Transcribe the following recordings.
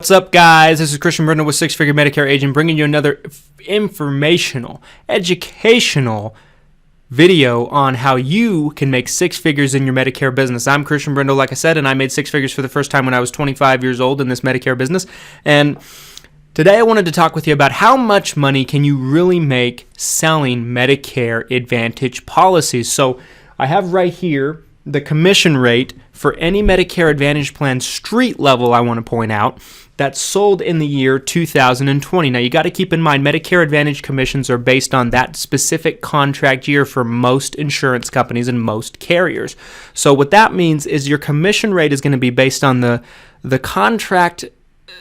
What's up, guys? This is Christian Brindle with Six Figure Medicare Agent, bringing you another informational, educational video on how you can make six figures in your Medicare business. I'm Christian Brindle, like I said, and I made six figures for the first time when I was 25 years old in this Medicare business. And today I wanted to talk with you about how much money can you really make selling Medicare Advantage policies. So I have right here the commission rate for any Medicare Advantage plan, street level, I want to point out, that's sold in the year 2020. Now, you got to keep in mind, Medicare Advantage commissions are based on that specific contract year for most insurance companies and most carriers. So what that means is your commission rate is going to be based on the contract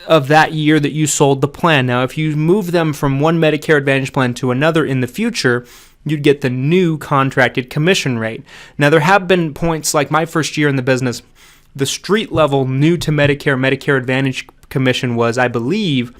of that year that you sold the plan. Now, if you move them from one Medicare Advantage plan to another in the future, you'd get the new contracted commission rate. Now, there have been points like my first year in the business, the street level new to Medicare Advantage commission was, I believe,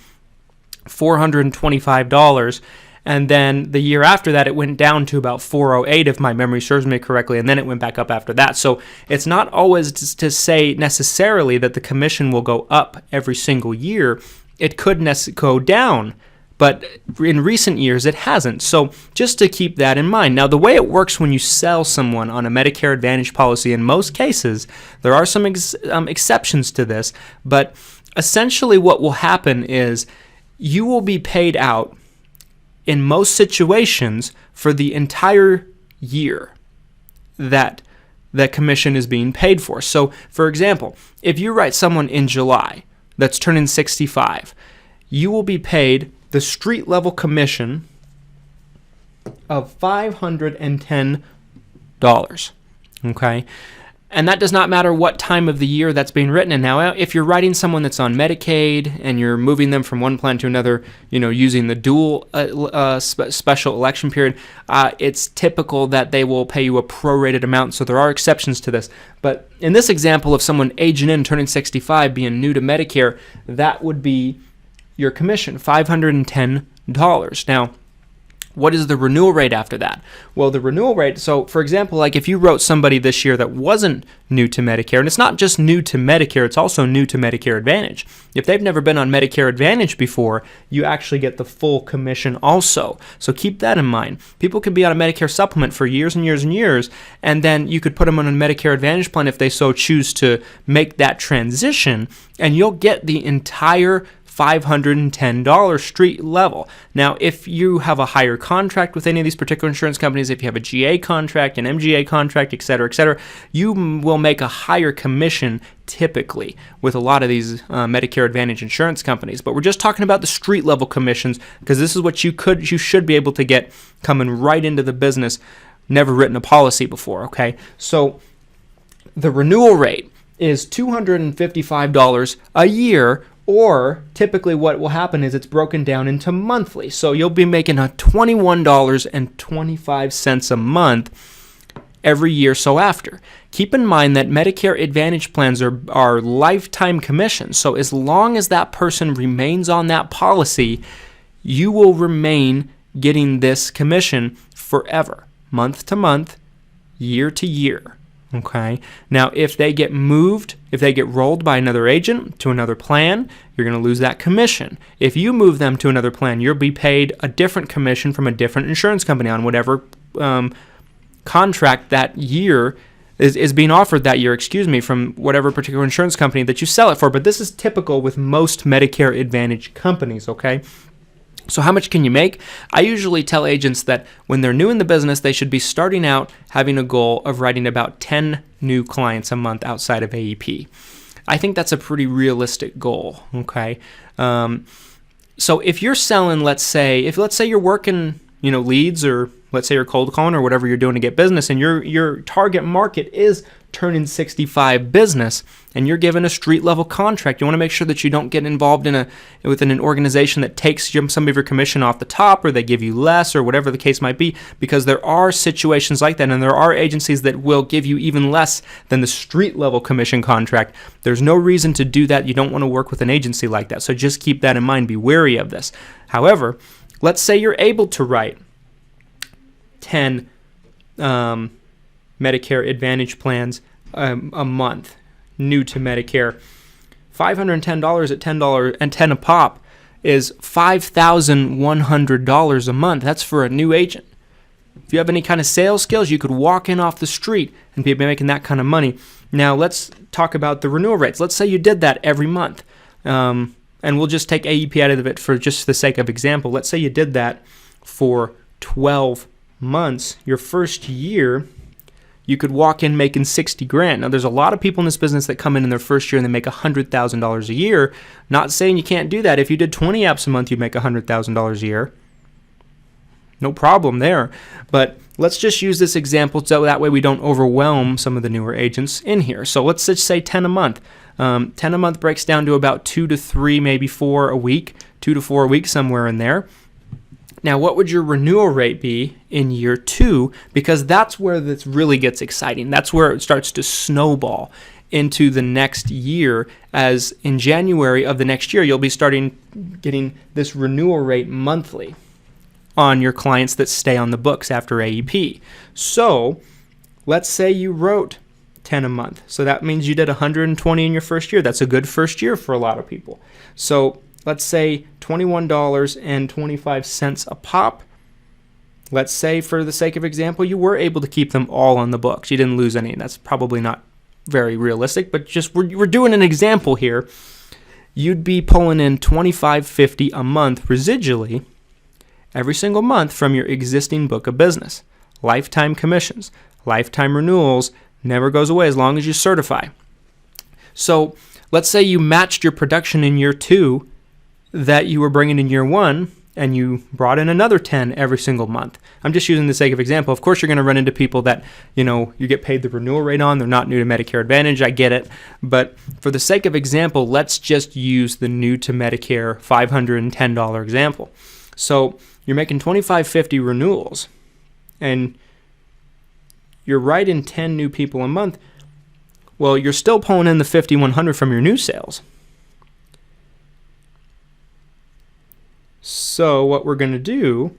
$425. And then the year after that, it went down to about $408, if my memory serves me correctly, and then it went back up after that. So it's not always to say necessarily that the commission will go up every single year. It could go down, but in recent years, it hasn't. So just to keep that in mind. Now, the way it works when you sell someone on a Medicare Advantage policy, in most cases, there are some exceptions to this, but essentially what will happen is you will be paid out in most situations for the entire year that the commission is being paid for. So, for example, if you write someone in July that's turning 65, you will be paid the street level commission of $510. Okay? And that does not matter what time of the year that's being written in. Now, if you're writing someone that's on Medicaid and you're moving them from one plan to another, using the dual special election period, it's typical that they will pay you a prorated amount. So there are exceptions to this. But in this example of someone aging in, turning 65, being new to Medicare, that would be your commission, $510. Now, what is the renewal rate after that? Well, the renewal rate, so for example, like if you wrote somebody this year that wasn't new to Medicare, and it's not just new to Medicare, it's also new to Medicare Advantage. If they've never been on Medicare Advantage before, you actually get the full commission also. So keep that in mind. People can be on a Medicare supplement for years and years and years, and then you could put them on a Medicare Advantage plan if they so choose to make that transition, and you'll get the entire $510 street level. Now, if you have a higher contract with any of these particular insurance companies, if you have a GA contract, an MGA contract, et cetera, you will make a higher commission typically with a lot of these Medicare Advantage insurance companies. But we're just talking about the street level commissions because this is what you should be able to get coming right into the business, never written a policy before, okay? So the renewal rate is $255 a year, or typically what will happen is it's broken down into monthly. So you'll be making a $21.25 a month every year so after. Keep in mind that Medicare Advantage plans are lifetime commissions. So as long as that person remains on that policy, you will remain getting this commission forever, month to month, year to year. Okay. Now, if they get rolled by another agent to another plan, you're going to lose that commission. If you move them to another plan, you'll be paid a different commission from a different insurance company on whatever contract that year is being offered that year, from whatever particular insurance company that you sell it for. But this is typical with most Medicare Advantage companies, okay? So how much can you make? I usually tell agents that when they're new in the business, they should be starting out having a goal of writing about 10 new clients a month outside of AEP. I think that's a pretty realistic goal, okay? So if you're selling, let's say you're working, leads, or let's say you're cold calling or whatever you're doing to get business, and your target market is turning 65 business, and you're given a street level contract, you want to make sure that you don't get involved within an organization that takes some of your commission off the top, or they give you less, or whatever the case might be, because there are situations like that, and there are agencies that will give you even less than the street level commission contract. There's no reason to do that. You don't want to work with an agency like that, so just keep that in mind. Be wary of this. However, let's say you're able to write 10 Medicare Advantage plans a month, new to Medicare, $510 at $10 a pop is $5,100 a month. That's for a new agent. If you have any kind of sales skills, you could walk in off the street and be making that kind of money. Now, let's talk about the renewal rates. Let's say you did that every month. And we'll just take AEP out of it for just the sake of example. Let's say you did that for 12 months. Your first year, you could walk in making $60,000. Now, there's a lot of people in this business that come in their first year and they make $100,000 a year. Not saying you can't do that. If you did 20 apps a month, you'd make $100,000 a year. No problem there. But let's just use this example so that way we don't overwhelm some of the newer agents in here. So let's just say 10 a month. 10 a month breaks down to about 2 to 3, maybe 4 a week, 2 to 4 a week, somewhere in there. Now, what would your renewal rate be in year 2? Because that's where this really gets exciting. That's where it starts to snowball into the next year, as in January of the next year, you'll be getting this renewal rate monthly on your clients that stay on the books after AEP. So let's say you wrote 10 a month. So that means you did 120 in your first year. That's a good first year for a lot of people. So let's say $21.25 a pop. Let's say, for the sake of example, you were able to keep them all on the books. You didn't lose any, and that's probably not very realistic, but just we're doing an example here. You'd be pulling in $25.50 a month residually every single month from your existing book of business. Lifetime commissions, lifetime renewals, never goes away as long as you certify. So let's say you matched your production in year 2 that you were bringing in year 1, and you brought in another 10 every single month. I'm just using the sake of example. Of course, you're going to run into people that, you get paid the renewal rate on. They're not new to Medicare Advantage. I get it. But for the sake of example, let's just use the new to Medicare $510 example. So you're making $25.50 renewals, and you're writing 10 new people a month. Well, you're still pulling in the $5,100 from your new sales. So what we're going to do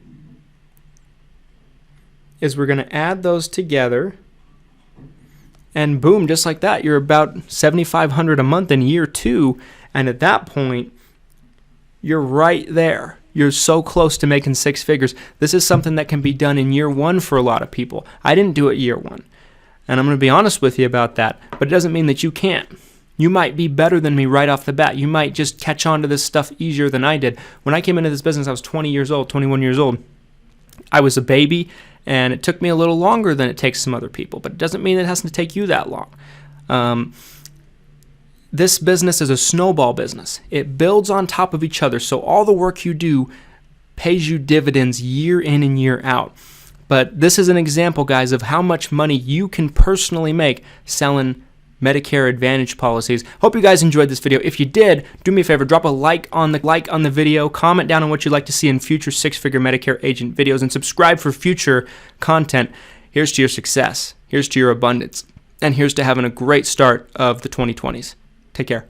is we're going to add those together, and boom, just like that, you're about $7,500 a month in year 2, and at that point, you're right there. You're so close to making 6 figures. This is something that can be done in year 1 for a lot of people. I didn't do it year 1, and I'm going to be honest with you about that, but it doesn't mean that you can't. You might be better than me right off the bat. You might just catch on to this stuff easier than I did. When I came into this business, I was 20 years old, 21 years old. I was a baby, and it took me a little longer than it takes some other people, but it doesn't mean it has to take you that long. This business is a snowball business. It builds on top of each other, so all the work you do pays you dividends year in and year out. But this is an example, guys, of how much money you can personally make selling Medicare Advantage policies. Hope you guys enjoyed this video. If you did, do me a favor, drop a like on the video, comment down on what you'd like to see in future 6-figure Medicare agent videos, and subscribe for future content. Here's to your success. Here's to your abundance. And here's to having a great start of the 2020s. Take care.